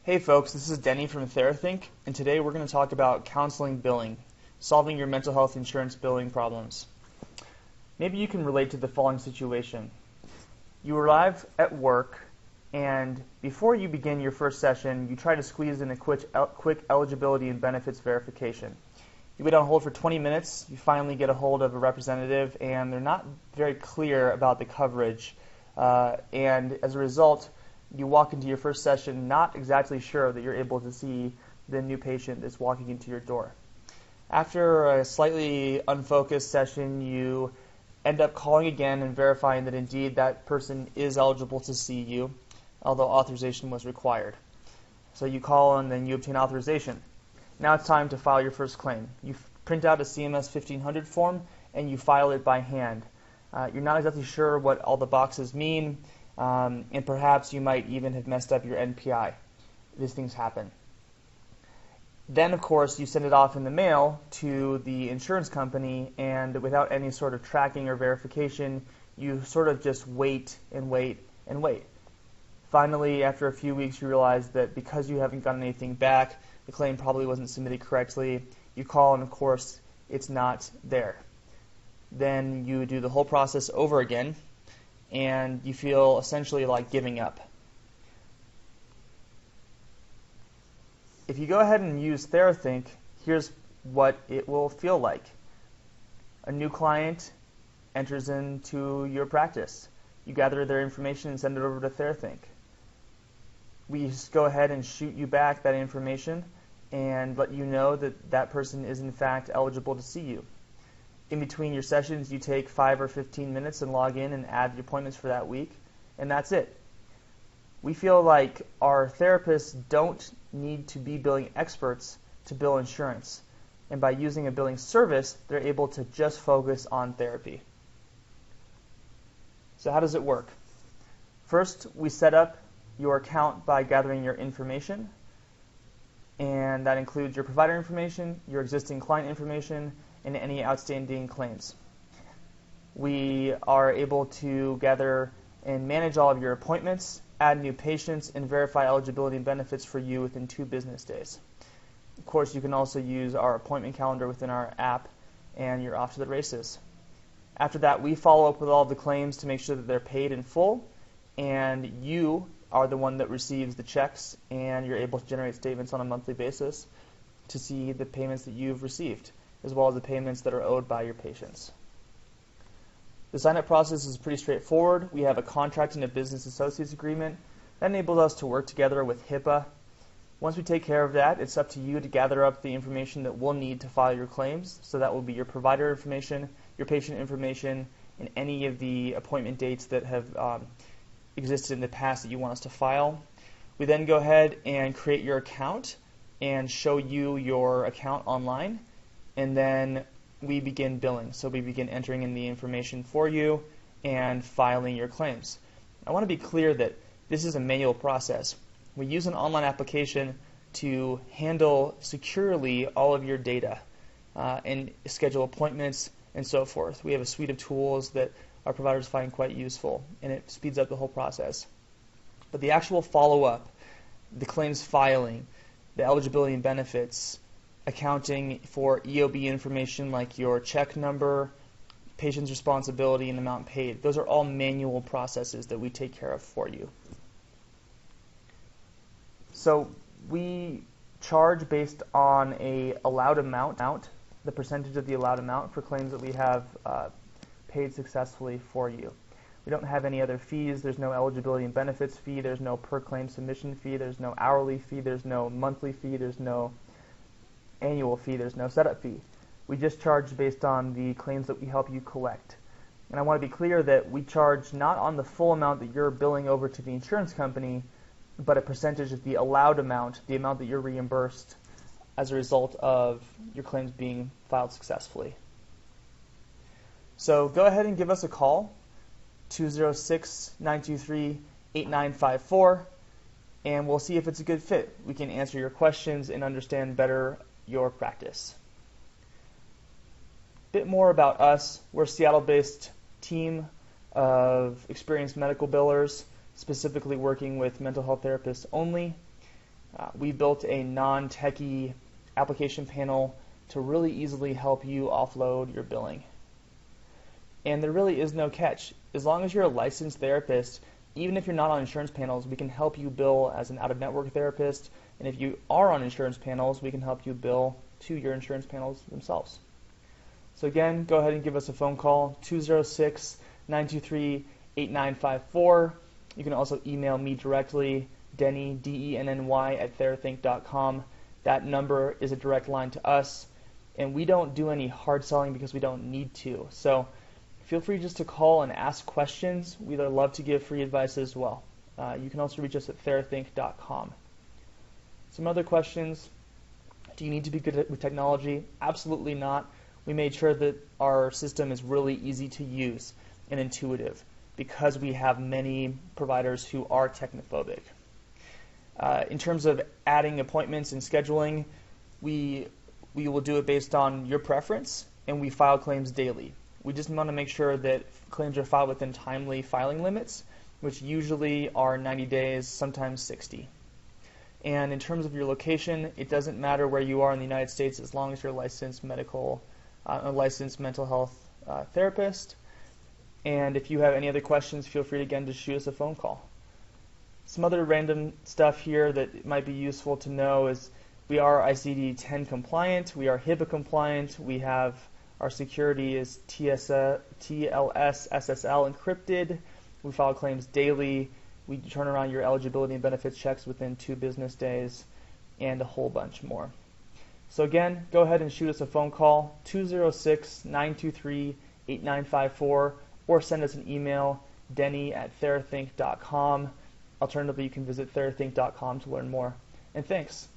Hey folks, this is Denny from Thera, and today we're going to talk about counseling billing, solving your mental health insurance billing problems. Maybe you can relate to the following situation. You arrive at work, and before you begin your first session, you try to squeeze in a quick eligibility and benefits verification. You wait on hold for 20 minutes, you finally get a hold of a representative, and they're not very clear about the coverage, and as a result, you walk into your first session not exactly sure that you're able to see the new patient that's walking into your door. After a slightly unfocused session, you end up calling again and verifying that indeed that person is eligible to see you, although authorization was required. So you call and then you obtain authorization. Now it's time to file your first claim. You print out a CMS 1500 form and you file it by hand. You're not exactly sure what all the boxes mean, and perhaps you might even have messed up your NPI. These things happen. Then, of course, you send it off in the mail to the insurance company, and without any sort of tracking or verification, you sort of just wait and wait and wait. Finally, after a few weeks, you realize that because you haven't gotten anything back, the claim probably wasn't submitted correctly. You call, and of course, it's not there. Then you do the whole process over again, and you feel essentially like giving up. If you go ahead and use Thera, here's what it will feel like. A new client enters into your practice. You gather their information and send it over to Thera. We just go ahead and shoot you back that information and let you know that that person is in fact eligible to see you. In between your sessions, you take 5 or 15 minutes and log in and add the appointments for that week, and that's it. We feel like our therapists don't need to be billing experts to bill insurance, and by using a billing service, they're able to just focus on therapy. So how does it work? First, we set up your account by gathering your information, and that includes your provider information, your existing client information, and any outstanding claims. We are able to gather and manage all of your appointments, add new patients, and verify eligibility and benefits for you within 2 business days. Of course, you can also use our appointment calendar within our app, and you're off to the races. After that, we follow up with all of the claims to make sure that they're paid in full, and you are the one that receives the checks, and you're able to generate statements on a monthly basis to see the payments that you've received, as well as the payments that are owed by your patients. The sign-up process is pretty straightforward. We have a contract and a business associates agreement that enables us to work together with HIPAA. Once we take care of that, it's up to you to gather up the information that we'll need to file your claims. So that will be your provider information, your patient information, and any of the appointment dates that have existed in the past that you want us to file. We then go ahead and create your account and show you your account online. And then we begin billing. So we begin entering in the information for you and filing your claims. I want to be clear that this is a manual process. We use an online application to handle securely all of your data and schedule appointments and so forth. We have a suite of tools that our providers find quite useful, and it speeds up the whole process. But the actual follow-up, the claims filing, the eligibility and benefits, accounting for EOB information like your check number, patient's responsibility, and amount paid. Those are all manual processes that we take care of for you. So we charge based on a allowed amount, the percentage of the allowed amount for claims that we have paid successfully for you. We don't have any other fees. There's no eligibility and benefits fee. There's no per claim submission fee. There's no hourly fee. There's no monthly fee. There's no annual fee. There's no setup fee. We just charge based on the claims that we help you collect. And I want to be clear that we charge not on the full amount that you're billing over to the insurance company, but a percentage of the allowed amount, the amount that you're reimbursed as a result of your claims being filed successfully. So go ahead and give us a call, 206-923-8954, and we'll see if it's a good fit. We can answer your questions and understand better your practice. A bit more about us. We're a Seattle-based team of experienced medical billers, specifically working with mental health therapists only. We built a non-techie application panel to really easily help you offload your billing. And there really is no catch. As long as you're a licensed therapist, even if you're not on insurance panels, we can help you bill as an out-of-network therapist. And if you are on insurance panels, we can help you bill to your insurance panels themselves. So again, go ahead and give us a phone call, 206-923-8954. You can also email me directly, Denny, D-E-N-N-Y, @therathink.com. That number is a direct line to us. And we don't do any hard selling because we don't need to. So feel free just to call and ask questions. We'd love to give free advice as well. You can also reach us at therathink.com. Some other questions. Do you need to be good with technology? Absolutely not. We made sure that our system is really easy to use and intuitive because we have many providers who are technophobic. In terms of adding appointments and scheduling, we will do it based on your preference, and we file claims daily. We just want to make sure that claims are filed within timely filing limits, which usually are 90 days, sometimes 60. And in terms of your location, it doesn't matter where you are in the United States as long as you're a licensed mental health therapist. And if you have any other questions, feel free again to shoot us a phone call. Some other random stuff here that might be useful to know is we are ICD-10 compliant, we are HIPAA compliant, we have our security is TLS SSL encrypted, we file claims daily, we turn around your eligibility and benefits checks within 2 business days, and a whole bunch more. So again, go ahead and shoot us a phone call, 206-923-8954, or send us an email, denny@therathink.com. Alternatively, you can visit therathink.com to learn more. And thanks.